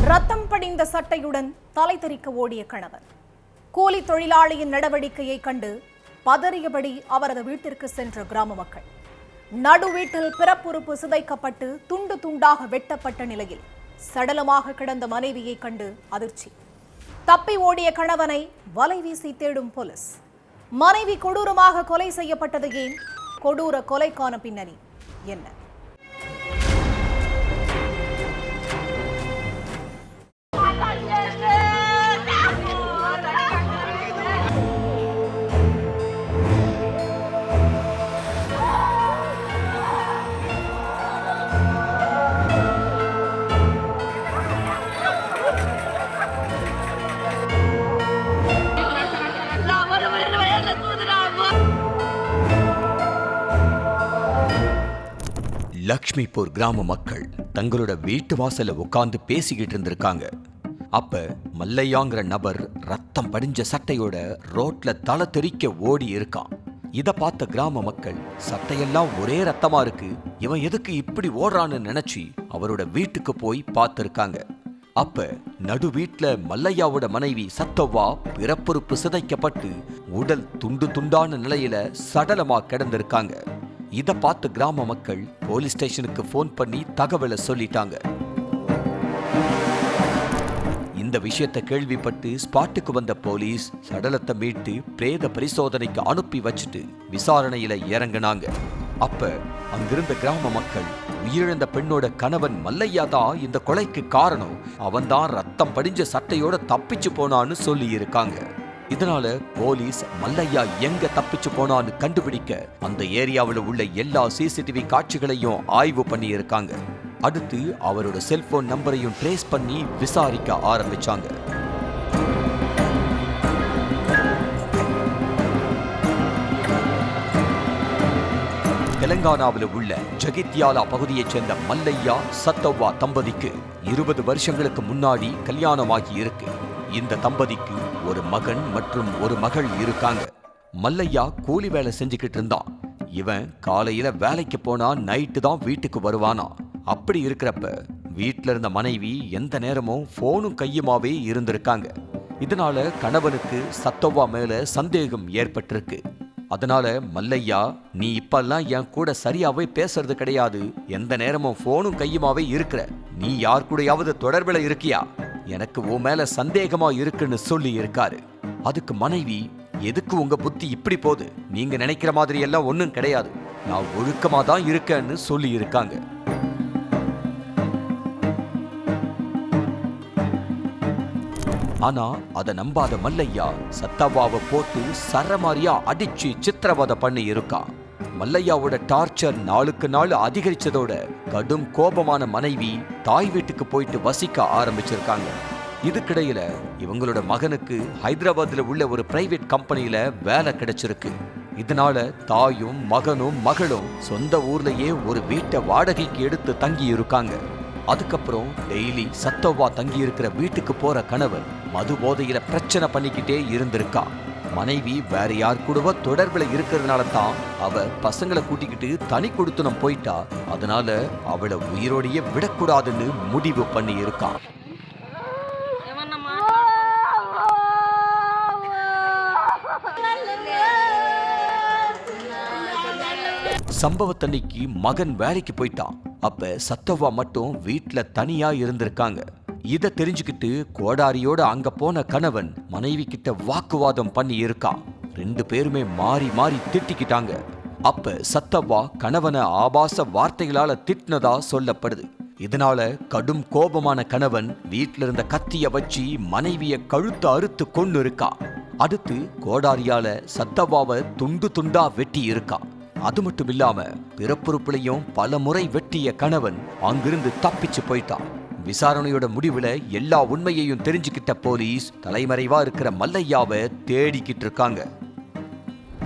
ரத்தம் படிந்த சட்டையுடன் தலை தெறிக்க ஓடிய கணவன். கூலி தொழிலாளியின் நடவடிக்கையை கண்டு பதறியபடி அவரது வீட்டிற்கு சென்ற கிராம மக்கள். நடு வீட்டில் பிறப்புறுப்பு சிதைக்கப்பட்டு துண்டு துண்டாக வெட்டப்பட்ட நிலையில் சடலமாக கிடந்த மனைவியை கண்டு அதிர்ச்சி. தப்பி ஓடிய கணவனை வலை வீசி தேடும் போலீஸ். மனைவி கொடூரமாக கொலை செய்யப்பட்டது ஏன்? கொடூர கொலைக்கான பின்னணி என்ன? லக்ஷ்மிபூர் கிராம மக்கள் தங்களோட வீட்டு வாசல்ல உட்கார்ந்து பேசிக்கிட்டு இருந்திருக்காங்க. அப்ப மல்லையாங்கிற நபர் ரத்தம் படிஞ்ச சட்டையோட ரோட்ல தலை தெறிக்க ஓடி இருக்கான். இத பார்த்த கிராம மக்கள், சட்டையெல்லாம் ஒரே ரத்தமா இருக்கு, இவன் எதுக்கு இப்படி ஓடுறான்னு நினைச்சு அவரோட வீட்டுக்கு போய் பார்த்திருக்காங்க. அப்ப நடு வீட்டுல மல்லையாவோட மனைவி சத்தவ்வா பிறப்புறுப்பு சிதைக்கப்பட்டு உடல் துண்டு துண்டான நிலையில சடலமா கிடந்திருக்காங்க. இத பார்த்து கிராம மக்கள் போலீஸ் ஸ்டேஷனுக்கு போன் பண்ணி தகவலை சொல்லிட்டாங்க. இந்த விஷயத்தை கேள்விப்பட்டு ஸ்பாட்டுக்கு வந்த போலீஸ் சடலத்தை மீட்டு பிரேத பரிசோதனைக்கு அனுப்பி வச்சுட்டு விசாரணையில இறங்கினாங்க. அப்ப அங்கிருந்த கிராம மக்கள், உயிரிழந்த பெண்ணோட கணவன் மல்லையா தான் இந்த கொலைக்கு காரணம், அவன் தான் ரத்தம் படிஞ்ச சட்டையோட தப்பிச்சு போனான்னு சொல்லி இருக்காங்க. இதனால போலீஸ் மல்லையா எங்க தப்பிச்சு போனான்னு கண்டுபிடிக்க அந்த ஏரியாவில் உள்ள எல்லா சிசிடிவி காட்சிகளையும் ஆய்வு பண்ணி இருக்காங்க. அடுத்து அவரோட செல்போன் நம்பரையும் ட்ரேஸ் பண்ணி விசாரிக்க ஆரம்பிச்சாங்க. தெலங்கானாவில் உள்ள ஜகித்யாலா பகுதியைச் சேர்ந்த மல்லையா சத்தவ்வா தம்பதிக்கு 20 வருஷங்களுக்கு முன்னாடி கல்யாணமாகி இருக்கு. இந்த தம்பதிக்கு ஒரு மகன் மற்றும் ஒரு மகள் இருக்காங்க. மல்லையா கூலி வேலை செஞ்சுக்கிட்டு இருந்தான். இவன் காலையில வேலைக்கு போனா நைட்டு தான் வீட்டுக்கு வருவானா. அப்படி இருக்கிறப்ப வீட்டுல இருந்த மனைவி எந்த நேரமும் போனும் கையுமாவே இருந்திருக்காங்க. இதனால கணவனுக்கு சத்தவ்வா மேல சந்தேகம் ஏற்பட்டிருக்கு. அதனால மல்லையா, நீ இப்பெல்லாம் என் கூட சரியாவே பேசுறது கிடையாது, எந்த நேரமும் போனும் கையுமாவே இருக்கிற, நீ யார் கூடயாவது தொடர்பில இருக்கியா, எனக்கு உன் மேல சந்தேகமா இருக்குன்னு சொல்லி இருக்காரு. அதுக்கு மனைவி, எதுக்கு உங்க புத்தி இப்படி போகுது, நீங்க நினைக்கிற மாதிரி எல்லாம் ஒண்ணும் கிடையாது, நான் ஒழுக்கமா தான் இருக்கேன்னு சொல்லி இருக்காங்க. ஆனா அதை நம்பாத மல்லையா சத்தவ்வாவை போட்டு சரமாரியா அடிச்சு சித்திரவதை பண்ணி இருக்கான். மல்லையாவோட டார்ச்சர் நாளுக்கு நாள் அதிகரிச்சதோட கடும் கோபமான மனைவி தாய் வீட்டுக்கு போயிட்டு வசிக்க ஆரம்பிச்சிருக்காங்க. இதுக்கிடையில இவங்களோட மகனுக்கு ஹைதராபாத்ல உள்ள ஒரு பிரைவேட் கம்பெனியில வேலை கிடைச்சிருக்கு. இதனால தாயும் மகனும் மகளும் சொந்த ஊர்லயே ஒரு வீட்டை வாடகைக்கு எடுத்து தங்கி இருக்காங்க. அதுக்கப்புறம் டெய்லி சத்தவ்வா தங்கி இருக்கிற வீட்டுக்கு போற கணவன் மது போதையில பிரச்சனை பண்ணிக்கிட்டே இருந்திருக்கா. மனைவி வேற யார் கூடவோ தொடர்புல இருக்கிறதுனால தான் அவ பசங்களை கூட்டிக்கிட்டு தனி கொடுத்தனம் போயிட்டா. அதனால அவளை உயிரோடையே விடக்கூடாதுன்னு முடிவு பண்ணி இருக்கான். சம்பவத்தன்னைக்கு மகன் வேலைக்கு போயிட்டான். அப்ப சத்தவ்வா மட்டும் வீட்டுல தனியா இருந்திருக்காங்க. இத தெரிஞ்சுக்கிட்டு கோடாரியோட அங்க போன கணவன் மனைவி கிட்ட வாக்குவாதம் பண்ணி இருக்கான். 2 பேருமே மாறி மாறி திட்டிக்கிட்டாங்க. அப்ப சத்தவ்வா கணவனை ஆபாச வார்த்தைகளால திட்டினதா சொல்லப்படுது. இதனால கடும் கோபமான கணவன் வீட்டுல இருந்த கத்திய வச்சு மனைவிய கழுத்து அறுத்து கொண்டு இருக்கான். அடுத்து கோடாரியால சத்தவ்வாவை துண்டு துண்டா வெட்டி இருக்கான். அது மட்டும் இல்லாம பிறப்புறுப்புலையும் பல முறை வெட்டிய கணவன் அங்கிருந்து தப்பிச்சு போயிட்டான். விசாரணையோட முடிவுல எல்லா உண்மையையும் தெரிஞ்சுக்கிட்ட போலீஸ் தலைமறைவா இருக்கிற மல்லையாவை தேடிக்கிட்டு இருக்காங்க.